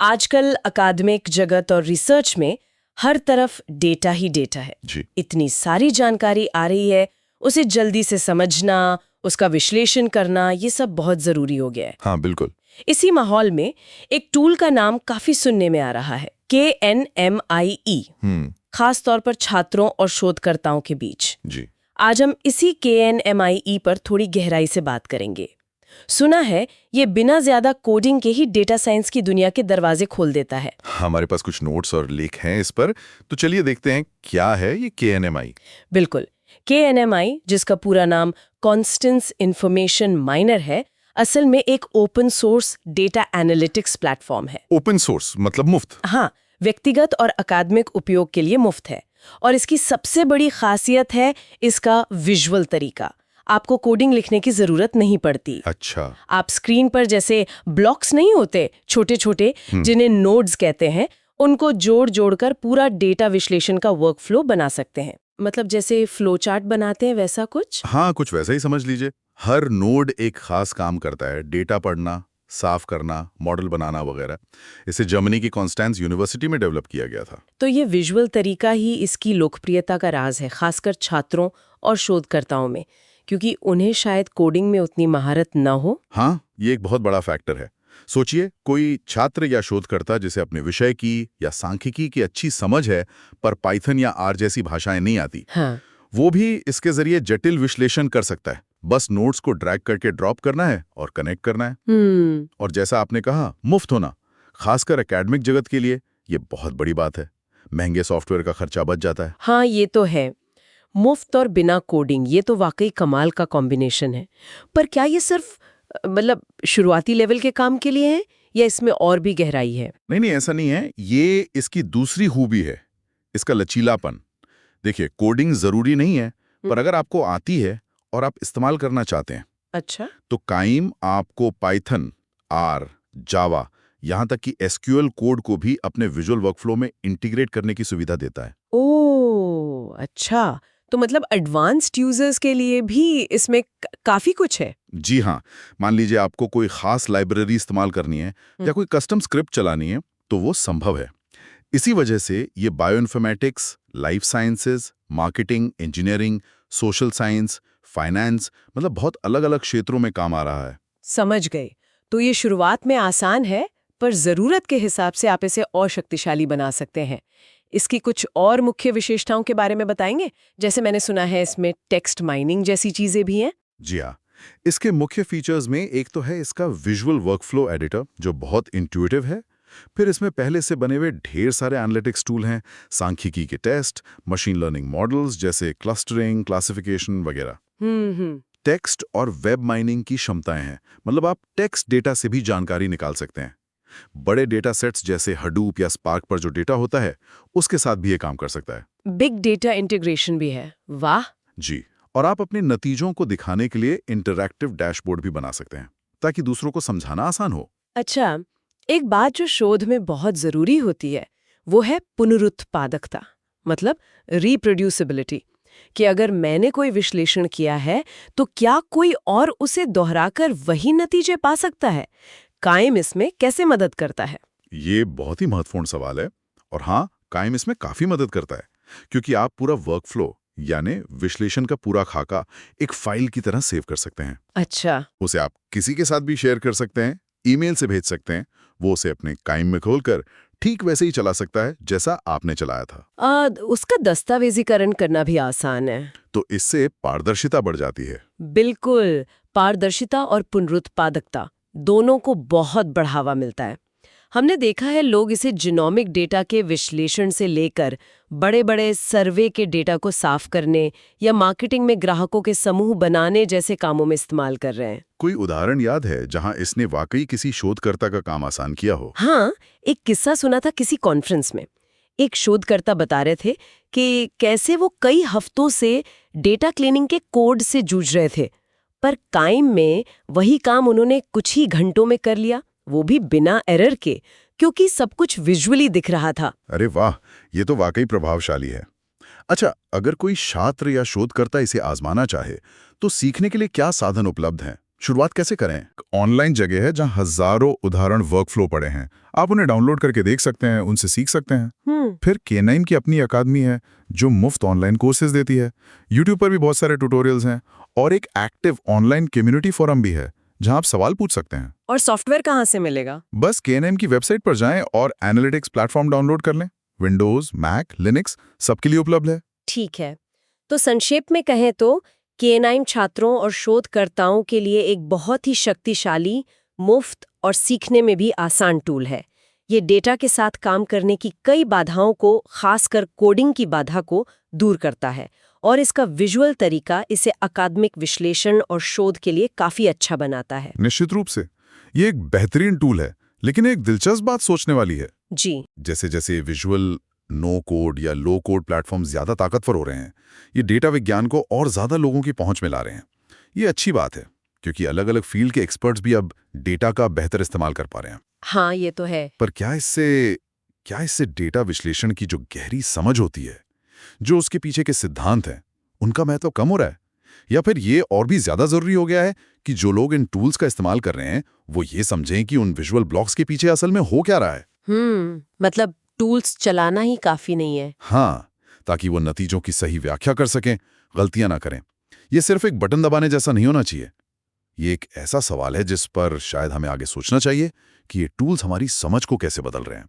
आजकल अकादमिक जगत और रिसर्च में हर तरफ डेटा ही डेटा है। जी। इतनी सारी जानकारी आ रही है, उसे जल्दी से समझना, उसका विश्लेषण करना, ये सब बहुत जरूरी हो गया है। हाँ, बिल्कुल। इसी माहौल में एक टूल का नाम काफी सुनने में आ रहा है, KNMIE, खास तौर पर छात्रों और शोधकर्ताओं के बीच। जी। आज हम इसी KNMIE पर थोड़ी गहराई से बात करेंगे। सुना है ये बिना ज्यादा कोडिंग के ही डेटा साइंस की दुनिया के दरवाजे खोल देता है। हमारे पास कुछ नोट्स और लेख हैं इस पर, तो चलिए देखते हैं क्या है ये KNMI। बिल्कुल। KNMI, जिसका पूरा नाम कॉन्स्टेंस इंफॉर्मेशन माइनर है, असल में एक open source data analytics platform है। ओपन सोर्स मतलब मुफ्त? हाँ, व्यक्तिगत और अकादमिक उपयोग के लिए मुफ्त है। और इसकी सबसे बड़ी खासियत है इसका विजुअल तरीका। आपको कोडिंग लिखने की जरूरत नहीं पड़ती। अच्छा। आप स्क्रीन पर जैसे ब्लॉक्स नहीं होते छोटे छोटे, जिन्हें नोड्स कहते हैं, उनको जोड़ जोड़कर पूरा डेटा विश्लेषण का वर्कफ्लो बना सकते हैं। मतलब जैसे फ्लो चार्ट बनाते हैं वैसा कुछ। हाँ, कुछ वैसा ही समझ लीजिए। हर नोड एक खास काम करता है, डेटा पढ़ना, साफ करना, मॉडल बनाना वगैरह। इसे जर्मनी की कॉन्स्टेंस यूनिवर्सिटी में डेवलप किया गया था। तो ये विजुअल तरीका ही इसकी लोकप्रियता का राज है, खासकर छात्रों और शोधकर्ताओं में, क्योंकि उन्हें शायद कोडिंग में उतनी महारत न हो। हाँ, ये एक बहुत बड़ा फैक्टर है। सोचिए, कोई छात्र या शोधकर्ता जिसे अपने विषय की या सांख्यिकी की अच्छी समझ है, पर पाइथन या आर जैसी भाषाएं नहीं आती, हाँ। वो भी इसके जरिए जटिल विश्लेषण कर सकता है। बस नोट्स को ड्रैग करके ड्रॉप करना है और कनेक्ट करना है। और जैसा आपने कहा, मुफ्त होना, खासकर एकेडमिक जगत के लिए ये बहुत बड़ी बात है। महंगे सॉफ्टवेयर का खर्चा बच जाता है। हाँ, ये तो है। मुफ्त और बिना कोडिंग, ये तो वाकई कमाल का कॉम्बिनेशन है। पर क्या ये सिर्फ मतलब शुरुआती लेवल के काम के लिए है या इसमें और भी गहराई है? नहीं, ऐसा नहीं है। ये इसकी दूसरी खूबी है, इसका लचीलापन। देखिए, कोडिंग जरूरी नहीं है, पर अगर आपको आती है और आप इस्तेमाल करना चाहते हैं, अच्छा। तो काइम आपको पाइथन, आर, जावा, यहाँ तक कि SQL कोड को भी अपने विजुअल वर्कफ्लो में इंटीग्रेट करने की सुविधा देता है। ओह, अच्छा। तो मतलब एडवांस्ड यूजर्स के लिए भी इसमें काफी कुछ है। जी हाँ। मान लीजिए आपको कोई खास लाइब्रेरी इस्तेमाल करनी है या कोई कस्टम स्क्रिप्ट चलानी है, तो वो संभव है। इसी वजह से ये bioinformatics, life sciences, marketing, engineering, social science, finance, मतलब बहुत अलग-अलग क्षेत्रों में काम आ रहा है। समझ गए। तो ये शुरुआत में आसान है, पर जरूरत के हिसाब से आप इसे और शक्तिशाली बना सकते हैं। इसकी कुछ और मुख्य विशेषताओं के बारे में बताएंगे? जैसे मैंने सुना है इसमें टेक्स्ट माइनिंग जैसी चीजें भी हैं। जी हाँ। इसके मुख्य फीचर्स में एक तो है इसका विजुअल वर्कफ्लो एडिटर, जो बहुत इंट्यूटिव है। फिर इसमें पहले से बने हुए ढेर सारे एनालिटिक्स टूल हैं, सांख्यिकी के टेस्ट, मशीन लर्निंग मॉडल्स जैसे क्लस्टरिंग, क्लासिफिकेशन वगैरह। टेक्स्ट और वेब माइनिंग की क्षमताएं हैं, मतलब आप टेक्स्ट डेटा से भी जानकारी निकाल सकते हैं। बड़े डेटा सेट्स जैसे हडूप या स्पार्क पर जो डेटा होता है, उसके साथ भी ये काम कर सकता है। बिग डेटा इंटीग्रेशन भी है। वाह। जी। और आप अपने नतीजों को दिखाने के लिए इंटरैक्टिव डैशबोर्ड भी बना सकते हैं, ताकि दूसरों को समझाना आसान हो। अच्छा, एक बात जो शोध में बहुत जरूरी होती है, वो है पुनरुत्पादकता, मतलब रिप्रोड्यूसिबिलिटी, कि अगर मैंने कोई विश्लेषण किया है, तो क्या कोई और उसे दोहराकर वही नतीजे पा सकता है? काइम इसमें कैसे मदद करता है? ये बहुत ही महत्वपूर्ण सवाल है। और हाँ, काइम इसमें काफी मदद करता है, क्योंकि आप पूरा वर्कफ्लो यानी विश्लेषण का पूरा खाका एक फाइल की तरह सेव कर सकते हैं। अच्छा। उसे आप किसी के साथ भी शेयर कर सकते हैं, ईमेल से भेज सकते हैं। वो उसे अपने काइम में खोलकर ठीक वैसे ही चला सकता है जैसा आपने चलाया था। उसका दस्तावेजीकरण करना भी आसान है। तो इससे पारदर्शिता बढ़ जाती है। बिल्कुल। पारदर्शिता और पुनरुत्पादकता दोनों को बहुत बढ़ावा मिलता है। हमने देखा है लोग इसे जीनोमिक डेटा के विश्लेषण से लेकर बड़े-बड़े सर्वे के डेटा को साफ करने या मार्केटिंग में ग्राहकों के समूह बनाने जैसे कामों में इस्तेमाल कर रहे हैं। कोई उदाहरण याद है जहां इसने वाकई किसी शोधकर्ता का काम आसान किया हो? हाँ, एक किस्सा सुना था किसी कॉन्फ्रेंस में। एक शोधकर्ता बता रहे थे कि कैसे वो कई हफ्तों से डेटा क्लीनिंग के कोड से जूझ रहे थे, पर काइम में वही काम उन्होंने कुछ ही घंटों में कर लिया, वो भी बिना एरर के, क्योंकि सब कुछ विजुअली दिख रहा था। अरे वाह, ये तो वाकई प्रभावशाली है। अच्छा, अगर कोई छात्र या शोधकर्ता इसे आजमाना चाहे, तो सीखने के लिए क्या साधन उपलब्ध हैं? शुरुआत कैसे करें? ऑनलाइन जगह है जहां हजारों उदाहरण वर्कफ्लो पड़े हैं। आप उन्हें डाउनलोड करके देख सकते हैं, उनसे सीख सकते हैं। फिर K9 की अपनी अकादमी है जो मुफ्त ऑनलाइन कोर्सेज देती है। यूट्यूब पर भी बहुत सारे ट्यूटोरियल्स हैं और एक एक्टिव ऑनलाइन कम्युनिटी फोरम भी है जहां आप सवाल पूछ सकते हैं। और सॉफ्टवेयर कहाँ से मिलेगा? बस K9 की वेबसाइट पर जाएं और एनालिटिक्स प्लेटफॉर्म डाउनलोड कर लें। विंडोज, मैक, लिनक्स सबके लिए उपलब्ध है। ठीक है, तो संक्षेप में कहें तो K9 छात्रों और शोधकर्ताओं के लिए एक बहुत ही शक्तिशाली, मुफ्त और सीखने में भी आसान टूल है। ये डेटा के साथ काम करने की कई बाधाओं को, खासकर कोडिंग की बाधा को, दूर करता है और इसका विजुअल तरीका इसे अकादमिक विश्लेषण और शोध के लिए काफी अच्छा बनाता है। निश्चित रूप से ये एक बेहतरीन टूल है, लेकिन एक दिलचस्प बात सोचने वाली है। जी। जैसे जैसे विजुअल नो कोड या लो कोड प्लेटफॉर्म ज्यादा ताकतवर हो रहे हैं, ये डेटा विज्ञान को और ज्यादा लोगों की पहुंच में ला रहे हैं। ये अच्छी बात है, क्योंकि अलग अलग फील्ड के एक्सपर्ट्स भी अब डेटा का बेहतर इस्तेमाल कर पा रहे हैं। हाँ, ये तो है। पर क्या इससे डेटा विश्लेषण की जो गहरी समझ होती है, जो उसके पीछे के सिद्धांत हैं, उनका महत्व कम हो रहा है? या फिर ये और भी ज्यादा जरूरी हो गया है कि जो लोग इन टूल्स का इस्तेमाल कर रहे हैं वो ये समझें कि उन विजुअल ब्लॉक्स के पीछे असल में हो क्या रहा है? मतलब टूल्स चलाना ही काफी नहीं है। हाँ, ताकि वो नतीजों की सही व्याख्या कर सकें, गलतियां ना करें। ये सिर्फ एक बटन दबाने जैसा नहीं होना चाहिए। ये एक ऐसा सवाल है जिस पर शायद हमें आगे सोचना चाहिए कि ये टूल्स हमारी समझ को कैसे बदल रहे हैं।